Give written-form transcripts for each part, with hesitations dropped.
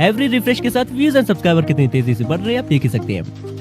Every refresh के साथ views and subscriber कितनी तेजी से बढ़ रहे हैं आप देख ही सकते हैं।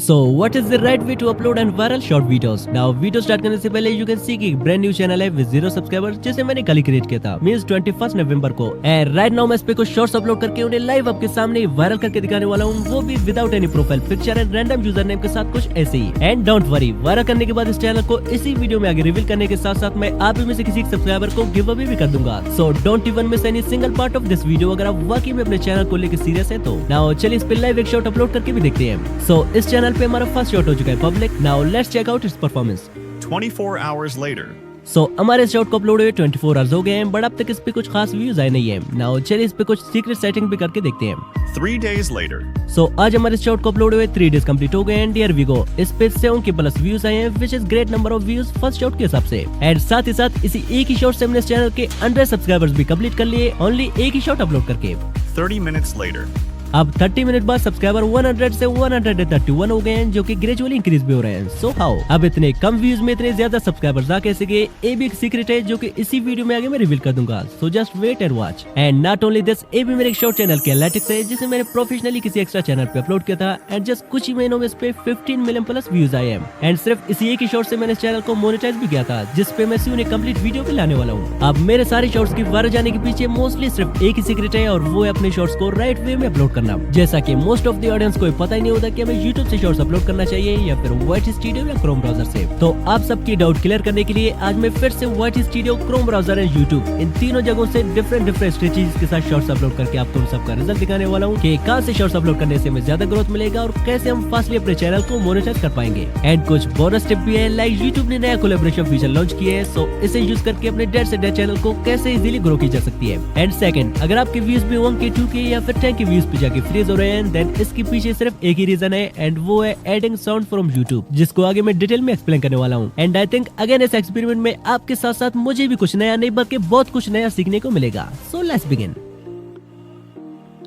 So what is the right way to upload and viral short videos? Now video start करने से पहले you can see कि ब्रांड न्यू चैनल है with 0 सब्सक्राइबर्स जिसे मैंने कल ही क्रिएट किया था मींस 21 नवंबर को। एंड राइट नाउ मैं इस पे कुछ शॉर्ट्स अपलोड करके उन्हें लाइव आपके सामने वायरल करके दिखाने वाला हूँ, वो भी without any profile picture and random user name के साथ कुछ ऐसे ही। एंड डोंट वरी, वायरल करने के बाद इस चैनल को इसी वीडियो में आगे रिवील करने के साथ साथ मैं आप में से किसी सब्सक्राइबर को गिव अवे भी कर दूंगा। So don't even miss any single part of this video अगर आप वाकई में अपने चैनल को लेकर सीरियस है तो। नाउ चलिए इस पे लाइव एक शॉट अपलोड करके भी देखते हैं। सो इस चैनल पे हमारा फर्स्ट शॉट हो चुका है public. Now let's check out its performance. 24 hours later. So हमारे इस शॉट को अपलोड हुए 24 आवर्स हो गए हैं बट अब तक इस पे कुछ खास व्यूज आए नहीं है। नाउ चलिए इस पे कुछ सीक्रेट सेटिंग भी करके देखते हैं। 3 days later. सो आज हमारे इस शॉट को अपलोड हुए 3 डेज कंप्लीट हो गए एंड हियर वी गो। इस पे 7 के प्लस व्यूज आए हैं which is great number of views first shot के हिसाब से। एंड साथ ही साथ इसी एक ही शॉट से हमने इस चैनल के 100 सब्सक्राइबर्स भी कंप्लीट कर लिए ओनली एक ही शॉट अपलोड करके। 30 minutes later. अब 30 मिनट बाद सब्सक्राइबर 100 से 131 हो गए हैं जो कि ग्रेजुअली इंक्रीज भी हो रहे हैं। सो हाउ अब इतने कम व्यूज में इतने ज्यादा सब्सक्राइबर्स आ कैसे गए, ये भी एक सीक्रेट है जो कि इसी वीडियो में आगे मैं रिवील कर दूंगा। So just wait and watch. And not only this, ये भी मेरे शॉर्ट चैनल के एनालिटिक्स है जिसे मैंने प्रोफेशनली किसी एक्स्ट्रा चैनल पे अपलोड किया था एंड जस्ट कुछ ही महीनों में इस पे 15 मिलियन प्लस व्यूज आए हैं। एंड सिर्फ इसी एक ही शॉर्ट से मैंने इस चैनल को मोनेटाइज भी किया था जिसपे मैं सी उन्हें कंप्लीट वीडियो भी लाने वाला हूँ। अब मेरे सारे शॉर्ट्स की वायरल जाने के पीछे मोस्टली सिर्फ एक ही सीक्रेट है और वो है अपने शॉर्ट्स को राइट वे में अपलोड करना। जैसा कि मोस्ट ऑफ द ऑडियंस को पता ही नहीं होता कि हमें YouTube से शॉर्ट्स अपलोड करना चाहिए या फिर YT स्टूडियो या क्रोम ब्राउजर से। तो आप सबकी डाउट क्लियर करने के लिए आज मैं फिर से YT studio, Chrome browser and YouTube इन तीनों जगहों से डिफरेंट स्ट्रेटजीज के साथ शॉर्ट्स अपलोड करके आपको सबका रिजल्ट दिखाने वाला हूँ कि कहां से शॉर्ट्स अपलोड करने से हमें ज्यादा ग्रोथ मिलेगा और कैसे हम फास्टली अपने चैनल को मोनेटाइज कर पाएंगे। एंड कुछ बोनस टिप भी है लाइक YouTube ने नया कोलैबोरेशन फीचर लॉन्च किया है, सो इसे यूज करके अपने डेड से डेड चैनल को कैसे इजीली ग्रो की जा सकती है। एंड सेकंड, अगर आपके व्यूज भी 1K 2K या फिर 10K व्यूज पे जाके फ्रीज हो रहे हैं देन इसके पीछे सिर्फ एक ही रीजन है एंड वो है एडिंग साउंड फ्रॉम YouTube, जिसको आगे मैं डिटेल में एक्सप्लेन करने वाला हूँ। एंड आई थिंक अगेन इस एक्सपेरिमेंट में आपके साथ साथ मुझे भी कुछ नया नहीं बल्कि बहुत कुछ नया सीखने को मिलेगा। So let's begin.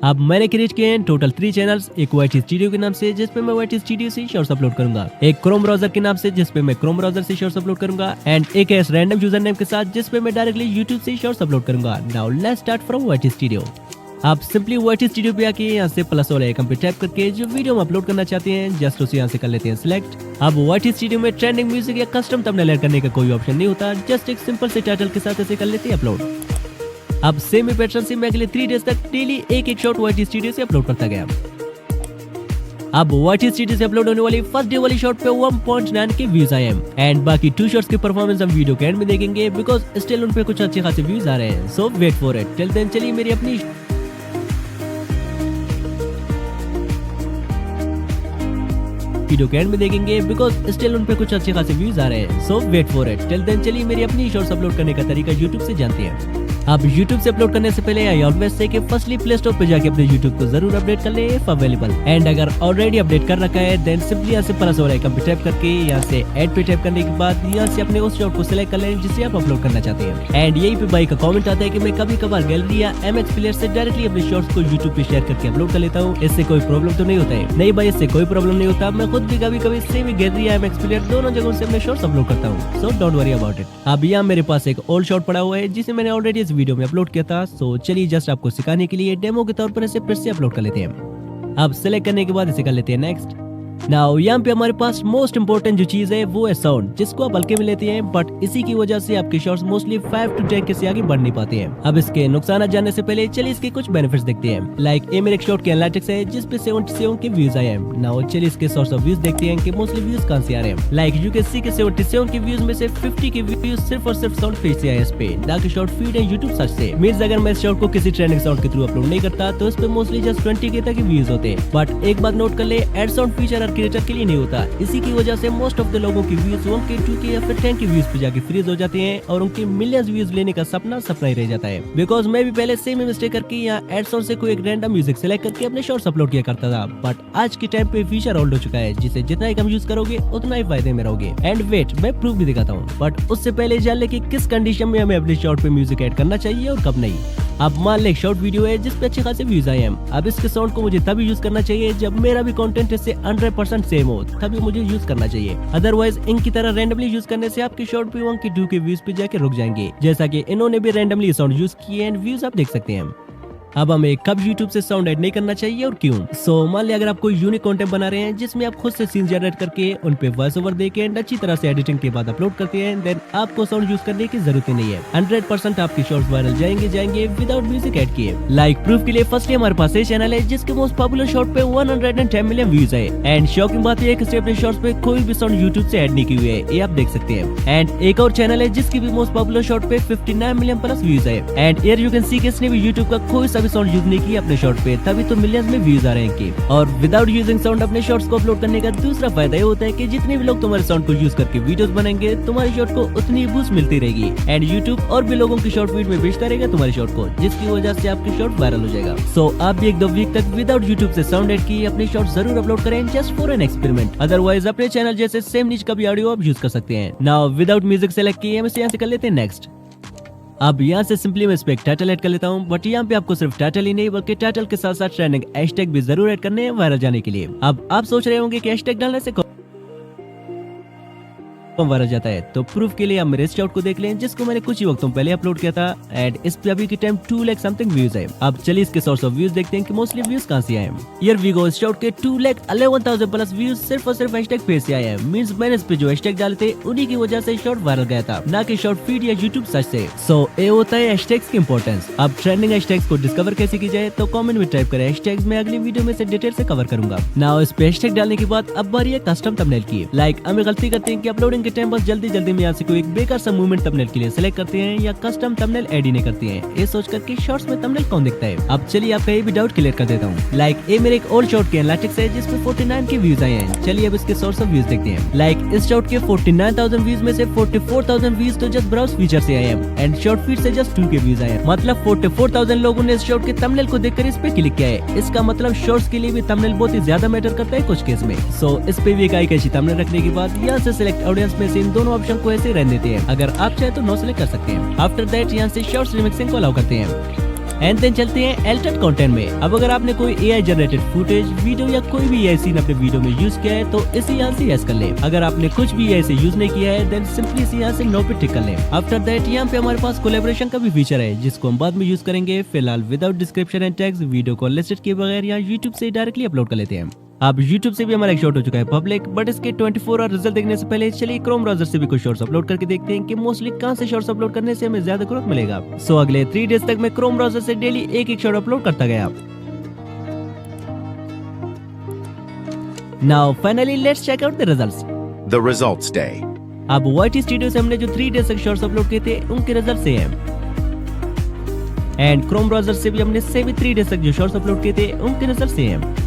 अब मैंने क्रिएट किए हैं टोटल 3 चैनल्स, एक YT स्टूडियो के नाम से जिसपे मैं YT स्टूडियो से शॉर्ट्स अपलोड करूंगा, एक क्रोम ब्राउजर के नाम से जिसपे मैं क्रोम ब्राउजर से शॉर्ट्स अपलोड करूंगा एंड एक है रैंडम यूजर नेम के साथ जिसपे मैं डायरेक्टली YouTube से शॉर्ट्स अपलोड करूंगा। Now let's start from YT studio. आप सिंपली YT स्टूडियो पे आके यहाँ से प्लस वाले आइकन पे टैप करके जो वीडियो हम अपलोड करना चाहते हैं जस्ट उसे यहाँ से कर लेते हैं सिलेक्ट। अब YT स्टूडियो में ट्रेंडिंग म्यूजिक या कस्टम थंबनेल ऐड करने का कोई ऑप्शन नहीं होता, जस्ट एक सिंपल से टाइटल के साथ ऐसे कर लेते हैं अपलोड। अब सेम ही पैटर्न से मैं अगले 3 डेज तक डेली एक शॉट YT स्टूडियो से अपलोड करता गया। अब YT स्टूडियो से अपलोड होने वाली फर्स्ट डे वाली शॉट पे 1.9 के व्यूज आए हैं एंड बाकी 2 शॉट्स की परफॉर्मेंस हम वीडियो के एंड में देखेंगे बिकॉज स्टिल उन पे कुछ अच्छे खासे व्यूज आ रहे हैं। So wait for it. Till then चलिए मेरी अपनी वीडियो के एंड में देखेंगे बिकॉज स्टिल उन पे कुछ अच्छे खासे व्यूज आ रहे हैं। So wait for it. Till then चलिए मेरी अपनी शॉर्ट्स अपलोड करने का तरीका YouTube से जानते हैं। अब YouTube से अपलोड करने से पहले आई ऑलवेज से कि फर्स्टली प्ले स्टोर पे जाके अपने YouTube को जरूर अपडेट कर ले इफ अवेलेबल। एंड अगर ऑलरेडी अपडेट कर रखा है देन सिंपली यहाँ से प्लस वाला आइकन पे टैप करके यहाँ से ऐड पे टैप करने के बाद यहाँ से अपने उस शॉट को सिलेक्ट कर लें जिसे आप अपलोड करना चाहते हैं। एंड यही पे भाई का कमेंट आता है कि मैं कभी कभार गैलरी या MX प्लेयर से डायरेक्टली अपने शॉर्ट्स को YouTube पे शेयर करके अपलोड कर लेता हूँ, इससे कोई प्रॉब्लम तो नहीं होता है? नहीं भाई, इससे कोई प्रॉब्लम नहीं होता। मैं खुद भी कभी कभी सेम गैलरी या MX प्लेयर दोनों जगहों से अपने शॉर्ट्स अपलोड करता हूँ, so don't worry about it. अब यहाँ मेरे पास एक ओल्ड शॉट पड़ा हुआ है जिसे मैंने ऑलरेडी इस वीडियो में अपलोड किया था। सो चलिए जस्ट आपको सिखाने के लिए डेमो के तौर पर इसे फिर से अपलोड कर लेते हैं। अब सिलेक्ट करने के बाद इसे कर लेते हैं नेक्स्ट। नाउ यहाँ पे हमारे पास मोस्ट इंपोर्टेंट जो चीज है वो है साउंड, जिसको आप हल्के में लेते हैं बट इसी की वजह से आपके शॉर्ट्स मोस्टली 5 to 10K से आगे बढ़ नहीं पाते हैं। अब इसके नुकसान जानने से पहले चलिए इसके कुछ बेनिफिट्स देखते हैं। लाइक ये मेरे शॉर्ट के एनालिटिक्स है जिसपे 77 के व्यूज आए हैं। नाउ चलिए इसके सोर्स ऑफ व्यूज देखते हैं कि मोस्टली व्यूज कहां से आ रहे हैं। लाइक यू कैन सी के 77 के व्यूज में से 50 के व्यूज सिर्फ और सिर्फ साउंड फीड से आए इस पे, ना कि शॉर्ट फीड है YouTube सर्च से। मींस अगर मैं इस शॉर्ट को किसी ट्रेंडिंग साउंड के थ्रू अपलोड नहीं करता तो इस पे मोस्टली जस्ट 20K तक व्यूज होते। बट एक बात नोट कर ले, एड साउंड फीचर हर क्रिएटर के लिए नहीं होता। इसी की वजह से मोस्ट ऑफ द लोगों की व्यूज 1K 2K या फिर 10K व्यूज पे जाके फ्रीज हो जाते हैं और उनके मिलियंस व्यूज लेने का सपना सपना ही रह जाता है। बिकॉज मैं भी पहले सेम मिस्टेक करके यहाँ एड साउंड से कोई एक रैंडम म्यूजिक सेलेक्ट करके अपने शॉर्ट्स अपलोड किया करता था, बट आज के टाइम पे फीचर ओल्ड हो चुका है जिसे जितना ही कम यूज करोगे उतना ही फायदे में रहोगे। एंड वेट, मैं प्रूफ भी दिखाता हूँ, बट उससे पहले जान ले कि किस कंडीशन में हमें अपने शॉर्ट पे म्यूजिक ऐड करना चाहिए और कब नहीं। अब मान ले एक शॉर्ट वीडियो है जिसपे अच्छे खासे व्यूज आए हैं। अब इसके साउंड को मुझे तभी यूज करना चाहिए जब मेरा भी कंटेंट इससे 100% सेम हो, तभी मुझे यूज करना चाहिए। अदरवाइज इनकी तरह रैंडमली यूज करने से आपके शॉर्ट भी 1K 2K व्यूज पे जाके रुक जाएंगे, जैसा कि इन्होंने भी रैंडमली साउंड यूज किए एंड व्यूज आप देख सकते हैं। अब हमें कब YouTube से साउंड ऐड नहीं करना चाहिए और क्यों। सो मान लिया अगर आप कोई यूनिक कंटेंट बना रहे हैं जिसमें आप खुद से सीन जनरेट करके उन पे वॉइस ओवर देके एंड अच्छी तरह से एडिटिंग के बाद अपलोड करते हैं, देन आपको साउंड यूज करने की जरूरत ही नहीं है। 100% आपके शॉर्ट्स वायरल जाएंगे विदाउट म्यूजिक ऐड किए। लाइक प्रूफ के लिए फर्स्टली हमारे पास ये चैनल है जिसके मोस्ट पॉपुलर शॉर्ट पे 110 मिलियन व्यूज है एंड शॉकिंग बात यह है कि अपने शॉर्ट्स पे कोई भी साउंड यूट्यूब से ऐड नहीं की हुई है, ये आप देख सकते हैं। एंड एक और चैनल है जिसकी भी मोस्ट पॉपुलर शॉर्ट पे 59 मिलियन प्लस व्यूज है and here you can see कि इसने भी यूट्यूब का कोई सा भी साउंड यूज नहीं किया अपने शॉर्ट पे, तभी तो मिलियंस में व्यूज आ रहे हैं इनके। और विदाउट यूजिंग साउंड अपने शॉर्ट्स को अपलोड करने का दूसरा फायदा ये होता है कि जितने भी लोग तुम्हारे साउंड को यूज करके वीडियोस बनाएंगे तुम्हारी शॉर्ट को उतनी बूस्ट मिलती रहेगी एंड यूट्यूब और भी लोगों की शॉर्ट फीड में भेजता रहेगा तुम्हारी शॉर्ट को, जिसकी वजह से आपकी शॉर्ट वायरल हो जाएगा। सो आप भी 1-2 वीक तक विदाउट यूट्यूब से साउंड ऐड किए अपनी शॉर्ट जरूर अपलोड करें just for an experiment. Otherwise अपने चैनल जैसे सेम नीच का भी ऑडियो आप यूज कर सकते हैं। नाउ विदाउट म्यूजिक सेलेक्ट किए हम इसे यहाँ से कर लेते हैं नेक्स्ट। अब यहाँ से सिंपली मैं इस पे एक टाइटल ऐड कर लेता हूँ, बट यहाँ पे आपको सिर्फ टाइटल ही नहीं बल्कि टाइटल के साथ साथ ट्रेंडिंग हैशटैग भी जरूर ऐड करने हैं वायरल जाने के लिए। अब आप सोच रहे होंगे कि हैशटैग डालने से वायरल जाता है, तो प्रूफ के लिए आप मेरे इस शॉर्ट को देख लें जिसको मैंने कुछ ही वक्तों पहले अपलोड किया था एंड इस पे अभी के टाइम 2 लाख समथिंग व्यूज है। अब चलिए इसके सोर्स ऑफ व्यूज देखते हैं कि मोस्टली व्यूज कहां से आए हैं। हियर वी गो, इस शॉर्ट के 2,11,000 प्लस व्यूज सिर्फ और सिर्फ हैशटैग पे से आए हैं। मींस मैंने इस पे जो हैशटैग डाले थे उन्हीं की वजह से शॉर्ट वायरल गया था, ना कि शॉर्ट फीड या यूट्यूब सर्च से। सो ये होता है हैशटैग्स की इंपॉर्टेंस। अब ट्रेंडिंग हैशटैग्स को डिस्कवर कैसे की जाए तो कमेंट में टाइप करें हैशटैग्स, मैं अगली वीडियो में से डिटेल से कवर करूंगा। नाउ इस पे हैशटैग डालने के बाद अब बारी है कस्टम थंबनेल की। लाइक हमें गलती करते हैं कि अपलोडिंग के टाइम बस जल्दी में यहाँ से कोई एक बेकार सा मूवमेंट थंबनेल के लिए सिलेक्ट करते हैं या कस्टम थंबनेल ऐड ही नहीं करते हैं, ये सोचकर कि शॉर्ट्स में थंबनेल कौन दिखता है। अब चलिए आपका ये भी डाउट क्लियर कर देता हूँ। लाइक ये मेरे एक ओल्ड शॉर्ट के एनालिटिक्स है जिसमें 49 के व्यूज आए हैं। चलिए अब इसके सोर्स ऑफ व्यूज देखते हैं। लाइक इस शॉर्ट के 49,000 व्यूज में से 44,000 व्यूज तो जस्ट ब्राउज फीचर से आए हैं एंड शॉर्ट फीड से जस्ट 2 के व्यूज आए हैं। मतलब 44,000 लोगों ने इस शॉर्ट के थंबनेल को देखकर इस पे क्लिक किया है। इसका मतलब शॉर्ट्स के लिए भी थंबनेल बहुत ही ज्यादा मैटर करता है कुछ केस में। सो इस पे भी एक आई कैची थंबनेल रखने के बाद यहाँ से सिलेक्ट ऑडियंस में से इन दोनों ऑप्शन को ऐसे रहने देते हैं। अगर आप चाहे तो नो सेलेक्ट कर सकते हैं। आफ्टर दैट यहाँ से शॉर्ट्स रिमिक्सिंग को अलाउ करते हैं एंड देन चलते हैं एल्टर्ड कंटेंट में। अब अगर आपने कोई एआई जनरेटेड फुटेज, वीडियो या कोई भी एआई सीन अपने वीडियो में यूज किया है तो इसे यहाँ से यस कर लें। अगर आपने कुछ भी एआई से यूज नहीं किया है देन सिंपली इसे यहाँ से नो पे टिक कर लें। आफ्टर दैट यहाँ पे हमारे पास कोलैबोरेशन का भी फीचर है जिसको हम बाद में यूज करेंगे। फिलहाल without description and tags video को लिस्टेड किए बगैर यहाँ यूट्यूब से डायरेक्टली अपलोड कर लेते हैं। अब YouTube से भी हमारा एक शॉर्ट हो चुका है पब्लिक, बट इसके 24 आवर रिजल्ट देखने से पहले चलिए क्रोम ब्राउजर से भी कुछ शॉर्ट्स अपलोड करके देखते हैं कि मोस्टली कहां से शॉर्ट्स अपलोड करने से हमें ज्यादा ग्रोथ मिलेगा। सो अगले 3 डेज तक मैं क्रोम ब्राउजर से डेली एक शॉर्ट अपलोड करता गया। Now finally let's check out the results. The results day. अब YT स्टूडियो से हमने जो 3 डेज तक शॉर्ट्स अपलोड किए थे उनके रिजल्ट से हैं एंड क्रोम ब्राउजर से भी हमने 3 डेज तक जो शॉर्ट्स अपलोड किए थे उनके रिजल्ट से हैं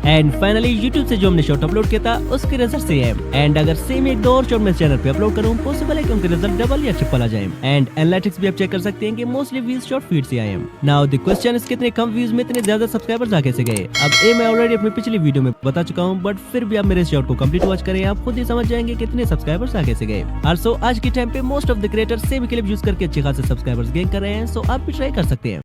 एंड फाइनली YouTube से जो हमने शॉर्ट अपलोड किया था उसके रिजल्ट से है। एंड अगर सेम एक 2 और शॉर्ट मैं चैनल पे अपलोड करूं पॉसिबल है कि उनके रिजल्ट डबल या ट्रिपल आ जाएं। एंड एनालिटिक्स भी आप चेक कर सकते हैं कि मोस्टली व्यूज शॉर्ट फीड से आए हैं। नाउ द क्वेश्चन इज कितने कम व्यूज में इतने ज्यादा सब्सक्राइबर्स आ कैसे गए। अब ये मैं ऑलरेडी अपनी पिछली वीडियो में बता चुका हूं, बट फिर भी आप मेरे शॉर्ट को कंप्लीट वॉच करें, आप खुद ही समझ जाएंगे कितने सब्सक्राइबर्स आ कैसे गए। आल्सो आज के टाइम पे most of the creators same clip use करके अच्छे खासे सब्सक्राइबर्स गेन कर रहे हैं, सो आप भी ट्राई कर सकते हैं।